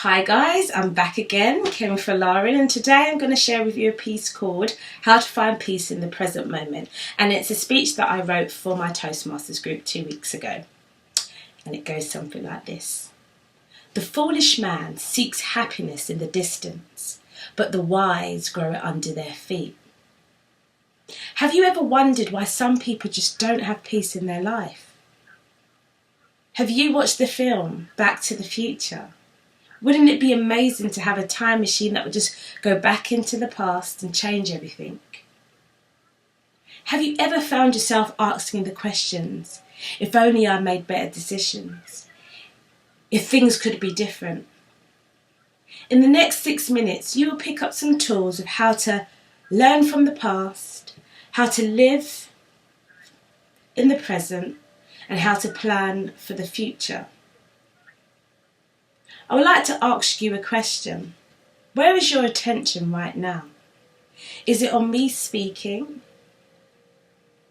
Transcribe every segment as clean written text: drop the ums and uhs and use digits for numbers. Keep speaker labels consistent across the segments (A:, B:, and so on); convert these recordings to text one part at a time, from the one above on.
A: Hi guys, I'm back again, Kemi Folarin, and today I'm going to share with you a piece called How to Find Peace in the Present Moment. And it's a speech that I wrote for my Toastmasters group 2 weeks ago. And it goes something like this. The foolish man seeks happiness in the distance, but the wise grow it under their feet. Have you ever wondered why some people just don't have peace in their life? Have you watched the film Back to the Future? Wouldn't it be amazing to have a time machine that would just go back into the past and change everything? Have you ever found yourself asking the questions, if only I made better decisions? If things could be different? In the next 6 minutes, you will pick up some tools of how to learn from the past, how to live in the present, and how to plan for the future. I would like to ask you a question. Where is your attention right now? Is it on me speaking?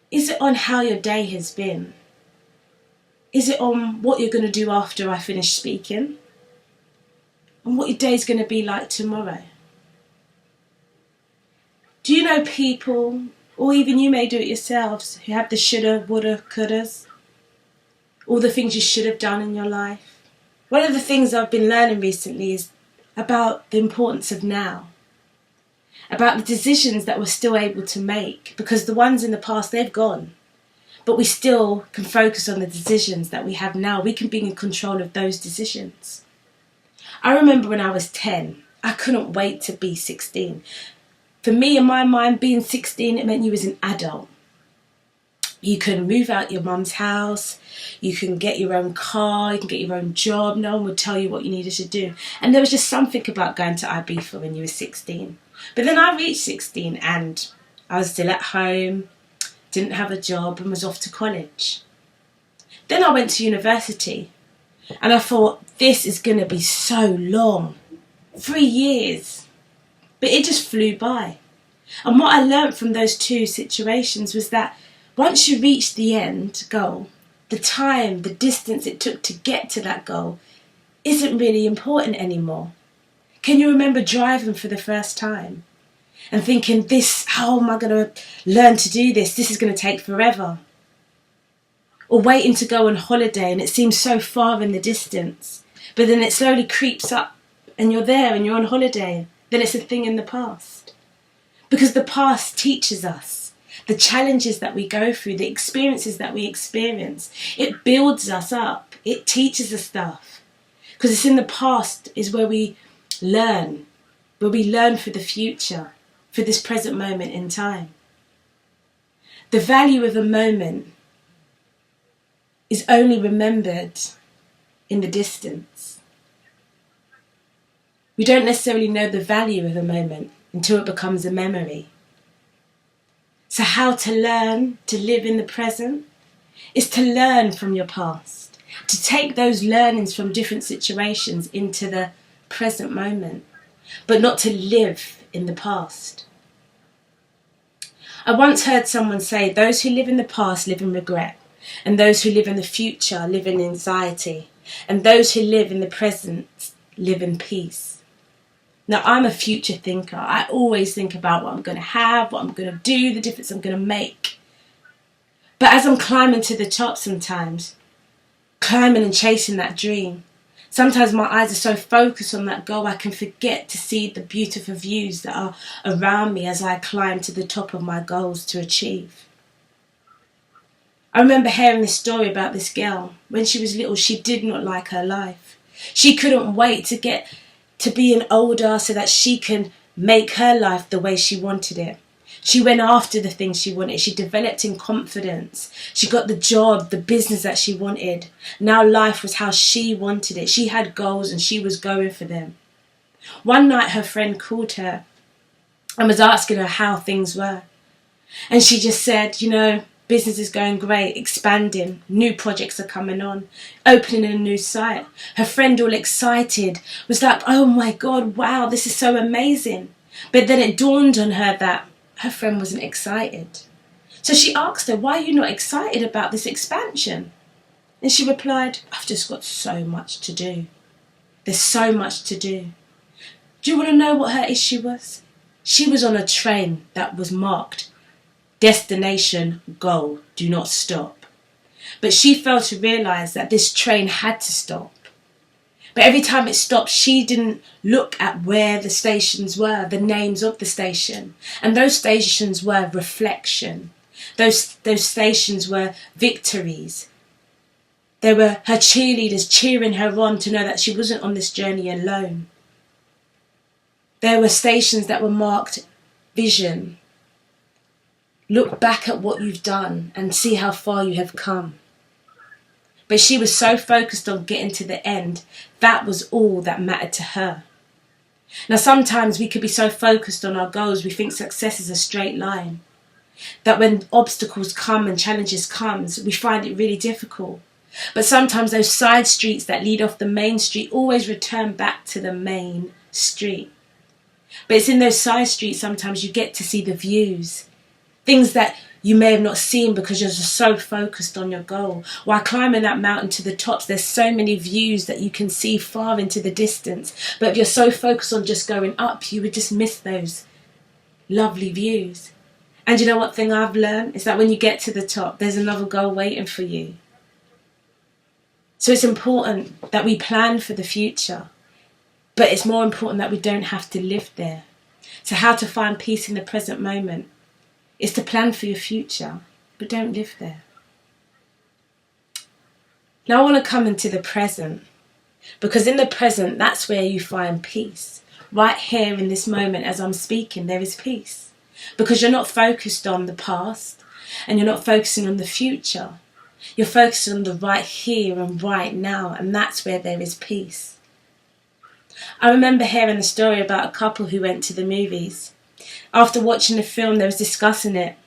A: Is it on how your day has been? Is it on what you're going to do after I finish speaking? And what your day is going to be like tomorrow? Do you know people, or even you may do it yourselves, who have the shoulda, woulda, couldas? All the things you should have done in your life? One of the things I've been learning recently is about the importance of now, about the decisions that we're still able to make, because the ones in the past, they've gone, but we still can focus on the decisions that we have now. We can be in control of those decisions. I remember when I was 10, I couldn't wait to be 16. For me, in my mind, being 16, it meant you was an adult. You can move out your mum's house, you can get your own car, you can get your own job, no one would tell you what you needed to do. And there was just something about going to Ibiza when you were 16. But then I reached 16 and I was still at home, didn't have a job and was off to college. Then I went to university and I thought, this is going to be so long, 3 years. But it just flew by. And what I learnt from those two situations was that once you reach the end goal, the time, the distance it took to get to that goal isn't really important anymore. Can you remember driving for the first time and thinking, how am I going to learn to do this? This is going to take forever. Or waiting to go on holiday and it seems so far in the distance, but then it slowly creeps up and you're there and you're on holiday. Then it's a thing in the past. Because the past teaches us. The challenges that we go through, the experiences that we experience, it builds us up. It teaches us stuff. Because it's in the past is where we learn for the future, for this present moment in time. The value of a moment is only remembered in the distance. We don't necessarily know the value of a moment until it becomes a memory. So how to learn to live in the present is to learn from your past, to take those learnings from different situations into the present moment, but not to live in the past. I once heard someone say, those who live in the past live in regret, and those who live in the future live in anxiety, and those who live in the present live in peace. Now, I'm a future thinker. I always think about what I'm going to have, what I'm going to do, the difference I'm going to make. But as I'm climbing to the top sometimes, climbing and chasing that dream, sometimes my eyes are so focused on that goal I can forget to see the beautiful views that are around me as I climb to the top of my goals to achieve. I remember hearing this story about this girl. When she was little, she did not like her life. She couldn't wait to be an older so that she can make her life the way she wanted it. She went after the things she wanted. She developed in confidence. She got the job, the business that she wanted. Now life was how she wanted it. She had goals and she was going for them. One night her friend called her and was asking her how things were. And she just said, business is going great, expanding, new projects are coming on, opening a new site. Her friend, all excited, was like, oh my God, wow, this is so amazing. But then it dawned on her that her friend wasn't excited. So she asked her, why are you not excited about this expansion? And she replied, I've just got so much to do. There's so much to do. Do you want to know what her issue was? She was on a train that was marked destination, goal, do not stop. But she failed to realise that this train had to stop. But every time it stopped, she didn't look at where the stations were, the names of the station. And those stations were reflection. Those stations were victories. They were her cheerleaders cheering her on to know that she wasn't on this journey alone. There were stations that were marked vision. Look back at what you've done and see how far you have come. But she was so focused on getting to the end, that was all that mattered to her. Now sometimes we could be so focused on our goals, we think success is a straight line. That when obstacles come and challenges comes, we find it really difficult. But sometimes those side streets that lead off the main street always return back to the main street. But it's in those side streets sometimes you get to see the views. Things that you may have not seen because you're just so focused on your goal. While climbing that mountain to the tops, there's so many views that you can see far into the distance. But if you're so focused on just going up, you would just miss those lovely views. And you know what thing I've learned? Is that when you get to the top, there's another goal waiting for you. So it's important that we plan for the future. But it's more important that we don't have to live there. So how to find peace in the present moment is to plan for your future, but don't live there. Now I want to come into the present, because in the present, that's where you find peace. Right here in this moment as I'm speaking, there is peace. Because you're not focused on the past, and you're not focusing on the future. You're focused on the right here and right now, and that's where there is peace. I remember hearing a story about a couple who went to the movies. After watching the film, they was discussing it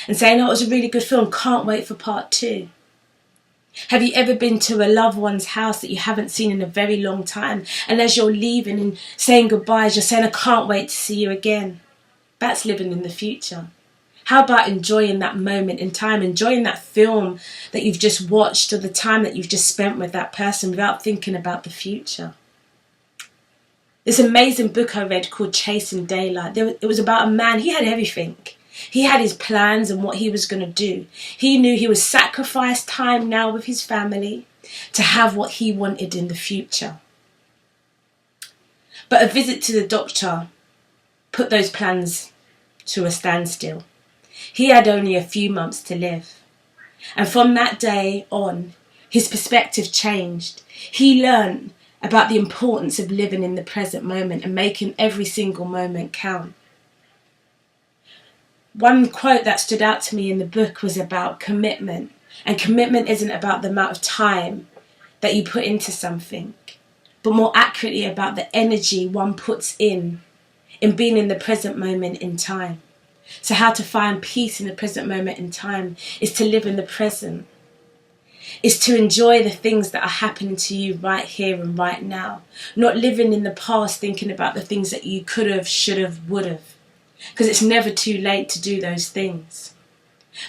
A: and saying, oh, it was a really good film, can't wait for part 2. Have you ever been to a loved one's house that you haven't seen in a very long time, and as you're leaving and saying goodbyes, you're saying, I can't wait to see you again? That's living in the future. How about enjoying that moment in time, enjoying that film that you've just watched or the time that you've just spent with that person without thinking about the future? This amazing book I read called Chasing Daylight, it was about a man. He had everything. He had his plans and what he was going to do. He knew he would sacrifice time now with his family to have what he wanted in the future. But a visit to the doctor put those plans to a standstill. He had only a few months to live. And from that day on, his perspective changed. He learned about the importance of living in the present moment and making every single moment count. One quote that stood out to me in the book was about commitment. And commitment isn't about the amount of time that you put into something, but more accurately about the energy one puts in being in the present moment in time. So how to find peace in the present moment in time is to live in the present. Is to enjoy the things that are happening to you right here and right now. Not living in the past thinking about the things that you could have, should have, would have. Because it's never too late to do those things.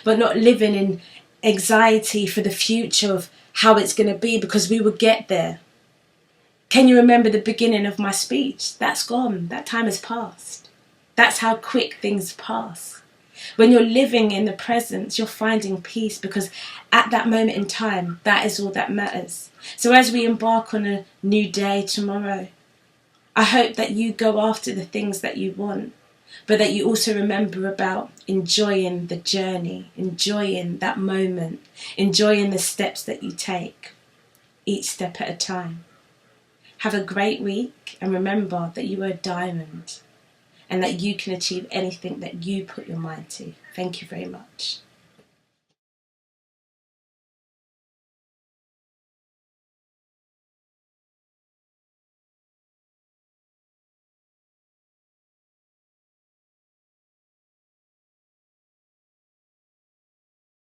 A: But not living in anxiety for the future of how it's going to be, because we will get there. Can you remember the beginning of my speech? That's gone. That time has passed. That's how quick things pass. When you're living in the present, you're finding peace, because at that moment in time, that is all that matters. So as we embark on a new day tomorrow, I hope that you go after the things that you want, but that you also remember about enjoying the journey, enjoying that moment, enjoying the steps that you take, each step at a time. Have a great week, and remember that you are a diamond, and that you can achieve anything that you put your mind to. Thank you very much.